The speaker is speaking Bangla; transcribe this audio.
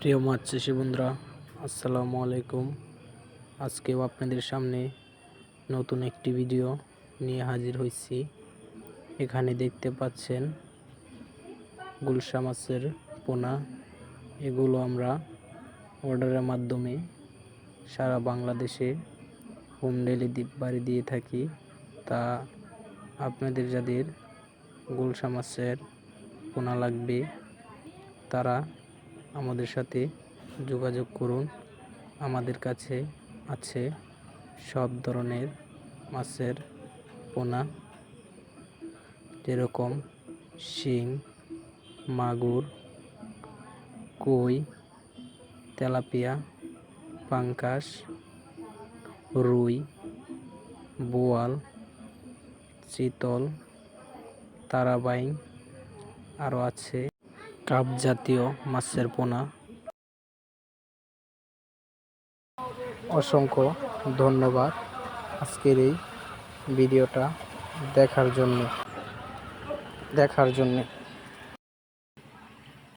প্রিয় মাছ চাষি বন্ধুরা, আসসালামু আলাইকুম। আজকেও আপনাদের সামনে নতুন একটি ভিডিও নিয়ে হাজির হয়েছি। এখানে দেখতে পাচ্ছেন গুলশা মাছের পোনা। এগুলো আমরা অর্ডারের মাধ্যমে সারা বাংলাদেশে হোম ডেলিভারি দিয়ে থাকি। তা আপনাদের যাদের গুলশা মাছের পোনা লাগবে তারা আমাদের সাথে যোগাযোগ করুন। আমাদের কাছে আছে সব ধরনের মাছের পোনা, যেরকম শিং, মাগুর, কই, তেলাপিয়া, পাঙ্গাস, রুই, বোয়াল, চিতল, তারাবাইন, আরও আছে কাপ জাতীয় মাছের পোনা। অসংখ্য ধন্যবাদ আজকের এই ভিডিওটা দেখার জন্য।